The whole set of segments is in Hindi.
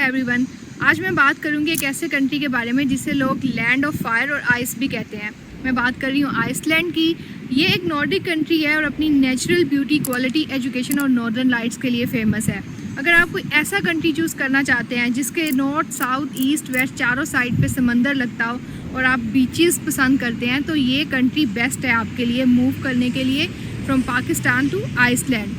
एवरीवन, आज मैं बात करूंगी एक ऐसे कंट्री के बारे में जिसे लोग लैंड ऑफ फायर और आइस भी कहते हैं। मैं बात कर रही हूँ आइसलैंड की। ये एक नॉर्डिक कंट्री है और अपनी नेचुरल ब्यूटी, क्वालिटी, एजुकेशन और नॉर्दर्न लाइट्स के लिए फेमस है। अगर आप कोई ऐसा कंट्री चूज़ करना चाहते हैं जिसके नॉर्थ, साउथ, ईस्ट, वेस्ट चारों साइड पे समंदर लगता हो और आप बीचेस पसंद करते हैं तो ये कंट्री बेस्ट है आपके लिए मूव करने के लिए फ्रॉम पाकिस्तान टू आइसलैंड।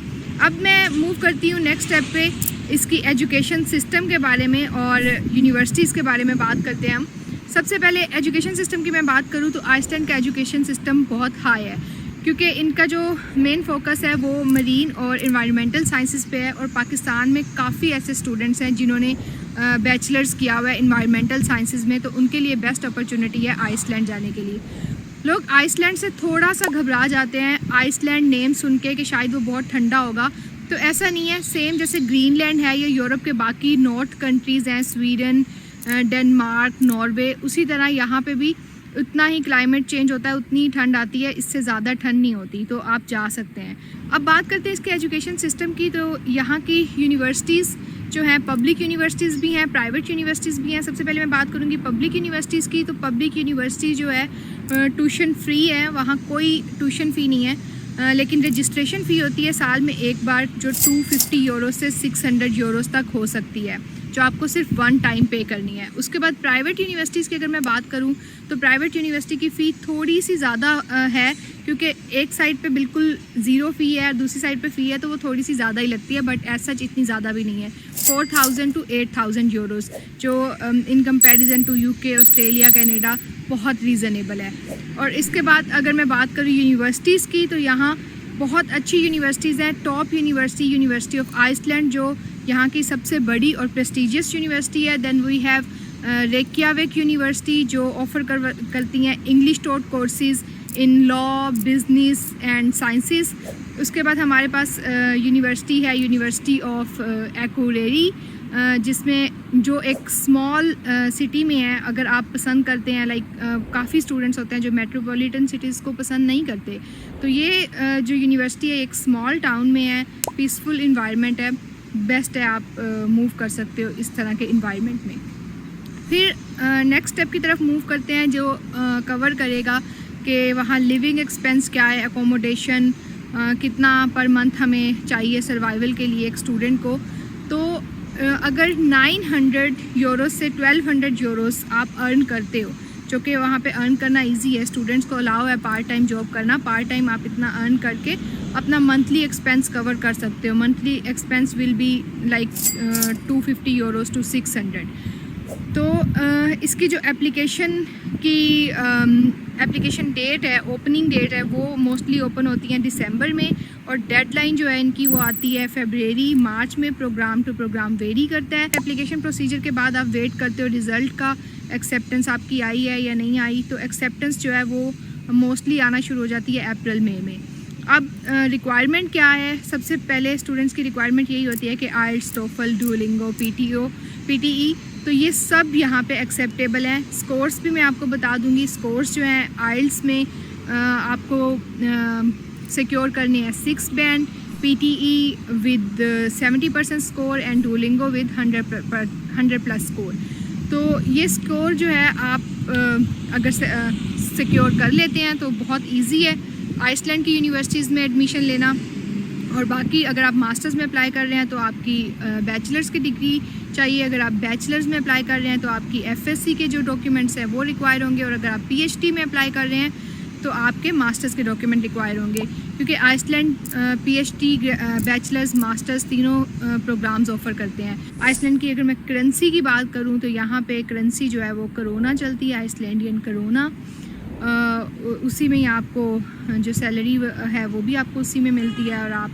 अब मैं मूव करती हूँ नेक्स्ट स्टेप पे, इसकी एजुकेशन सिस्टम के बारे में और यूनिवर्सिटीज़ के बारे में बात करते हैं हम। सबसे पहले एजुकेशन सिस्टम की मैं बात करूँ तो आइसलैंड का एजुकेशन सिस्टम बहुत हाई है क्योंकि इनका जो मेन फोकस है वो मरीन और इन्वायरमेंटल साइंसेस पे है और पाकिस्तान में काफ़ी ऐसे स्टूडेंट्स हैं जिन्होंने बैचलर्स किया हुआ है इन्वायरमेंटल साइंसेस में, तो उनके लिए बेस्ट अपॉर्चुनिटी है आइसलैंड जाने के लिए। लोग आइसलैंड से थोड़ा सा घबरा जाते हैं आइसलैंड नेम सुन के कि शायद वो बहुत ठंडा होगा, तो ऐसा नहीं है। सेम जैसे ग्रीनलैंड है या यूरोप के बाकी नॉर्थ कंट्रीज़ हैं, स्वीडन, डेनमार्क, नॉर्वे, उसी तरह यहाँ पे भी उतना ही क्लाइमेट चेंज होता है, उतनी ठंड आती है, इससे ज़्यादा ठंड नहीं होती, तो आप जा सकते हैं। अब बात करते हैं इसके एजुकेशन सिस्टम की, तो यहाँ की यूनिवर्सिटीज़ जो हैं, पब्लिक यूनिवर्सिटीज़ भी हैं, प्राइवेट यूनिवर्सिटीज़ भी हैं। सबसे पहले मैं बात करूँगी पब्लिक यूनिवर्सिटीज़ की, तो पब्लिक यूनिवर्सिटी जो है ट्यूशन फ्री है, वहाँ कोई ट्यूशन फ़ी नहीं है, लेकिन रजिस्ट्रेशन फ़ी होती है साल में एक बार जो 250 यूरो से 600 यूरोस तक हो सकती है, जो आपको सिर्फ वन टाइम पे करनी है। उसके बाद प्राइवेट यूनिवर्सिटीज़ की अगर मैं बात करूं तो प्राइवेट यूनिवर्सिटी की फ़ी थोड़ी सी ज़्यादा है क्योंकि एक साइड पे बिल्कुल ज़ीरो फ़ी है और दूसरी साइड पे फ़ी है, तो वो थोड़ी सी ज़्यादा ही लगती है, बट एज सच इतनी ज़्यादा भी नहीं है। 4000 to 8000 यूरोस जो in comparison to UK, Australia, Canada बहुत रीज़नेबल है। और इसके बाद अगर मैं बात करूँ यूनिवर्सिटीज़ की, तो यहाँ बहुत अच्छी यूनिवर्सिटीज़ हैं। Top university, university of Iceland जो यहाँ की सबसे बड़ी और प्रेस्टिजियस यूनिवर्सिटी है। Then we have Reykjavik university जो ऑफ़र करती हैं English taught courses in law, business and sciences. उसके बाद हमारे पास यूनिवर्सिटी है, यूनिवर्सिटी ऑफ एकुरेरी, जिसमें जो एक स्मॉल सिटी में है। अगर आप पसंद करते हैं काफ़ी स्टूडेंट्स होते हैं जो मेट्रोपॉलिटन सिटीज़ को पसंद नहीं करते, तो ये जो यूनिवर्सिटी है एक स्मॉल टाउन में है, पीसफुल इन्वायरमेंट है, बेस्ट है, आप मूव कर सकते हो इस तरह के इन्वायरमेंट में। फिर नेक्स्ट स्टेप की तरफ मूव करते हैं जो कवर करेगा कि वहाँ लिविंग एक्सपेंस क्या है, अकोमोडेशन कितना पर मंथ हमें चाहिए सर्वाइवल के लिए एक स्टूडेंट को। तो अगर 900 यूरोस से 1200 यूरोस आप अर्न करते हो, जो कि वहाँ पे अर्न करना इजी है, स्टूडेंट्स को अलाउ है पार्ट टाइम जॉब करना। पार्ट टाइम आप इतना अर्न करके अपना मंथली एक्सपेंस कवर कर सकते हो। Monthly expense will be like 250 euros to 600। तो इसकी जो एप्लीकेशन डेट है, ओपनिंग डेट है, वो मोस्टली ओपन होती हैं दिसंबर में और डेडलाइन जो है इनकी वो आती है फरवरी, मार्च में। प्रोग्राम टू प्रोग्राम वेरी करता है। एप्लीकेशन प्रोसीजर के बाद आप वेट करते हो रिज़ल्ट का, एक्सेप्टेंस आपकी आई है या नहीं आई। तो एक्सेप्टेंस जो है वो मोस्टली आना शुरू हो जाती है अप्रैल मई में। अब रिक्वायरमेंट क्या है? सबसे पहले स्टूडेंट्स की रिक्वायरमेंट यही होती है कि आइल्स, टोफल, डुओलिंगो, पीटीई, तो ये सब यहाँ पे एक्सेप्टेबल हैं। स्कोर्स भी मैं आपको बता दूँगी। स्कोर्स जो हैं आइल्स में आपको सिक्योर करने हैं 6 band, PTE with 70% score and Duolingo with 100+ score. तो ये स्कोर जो है आप अगर सिक्योर कर लेते हैं तो बहुत इजी है आइसलैंड की यूनिवर्सिटीज़ में एडमिशन लेना। और बाकी अगर आप मास्टर्स में अप्लाई कर रहे हैं तो आपकी बैचलर्स की डिग्री चाहिए। अगर आप बैचलर्स में अप्लाई कर रहे हैं तो आपकी एफएससी के जो डॉक्यूमेंट्स हैं वो रिक्वायर होंगे। और अगर आप पीएचडी में अप्लाई कर रहे हैं तो आपके मास्टर्स के डॉक्यूमेंट रिक्वायर होंगे, क्योंकि आइसलैंड पीएचडी, बैचलर्स, मास्टर्स तीनों प्रोग्राम्स ऑफ़र करते हैं। आइसलैंड की अगर मैं करेंसी की बात करूँ तो यहाँ पे करेंसी जो है वो करोना चलती है, आइसलैंडियन करोना। उसी में ही आपको जो सैलरी है वो भी आपको उसी में मिलती है। और आप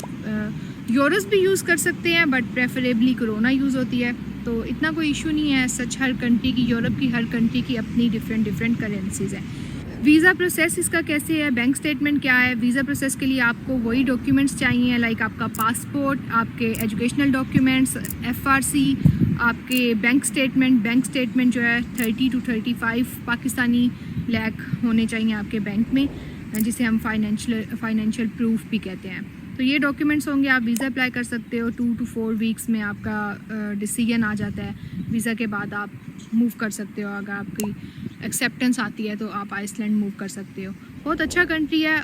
यूरोस भी यूज़ कर सकते हैं, बट प्रेफरेबली करोना यूज़ होती है, तो इतना कोई इशू नहीं है। सच हर कंट्री की, यूरोप की हर कंट्री की अपनी डिफरेंट करेंसीज़ हैं। वीज़ा प्रोसेस इसका कैसे है, बैंक स्टेटमेंट क्या है? वीज़ा प्रोसेस के लिए आपको वही डॉक्यूमेंट्स चाहिए, लाइक आपका पासपोर्ट, आपके एजुकेशनल डॉक्यूमेंट्स, एफआरसी, आपके बैंक स्टेटमेंट जो है 30 to 35 पाकिस्तानी लाख होने चाहिए आपके बैंक में, जिसे हम फाइनेंशियल प्रूफ भी कहते हैं। तो ये डॉक्यूमेंट्स होंगे, आप वीज़ा अप्लाई कर सकते हो। 2 to 4 वीक्स में आपका डिसीजन आ जाता है। वीज़ा के बाद आप मूव कर सकते हो, अगर आपकी एक्सेप्टेंस आती है तो आप आइसलैंड मूव कर सकते हो। बहुत अच्छा कंट्री है।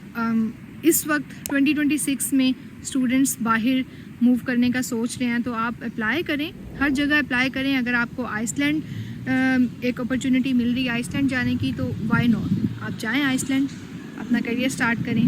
इस वक्त 2026 में स्टूडेंट्स बाहर मूव करने का सोच रहे हैं, तो आप अप्लाई करें, हर जगह अप्लाई करें। अगर आपको आइसलैंड एक अपॉर्चुनिटी मिल रही है आइसलैंड जाने की, तो वाई नॉट, आप जाएं आइसलैंड, अपना करियर स्टार्ट करें।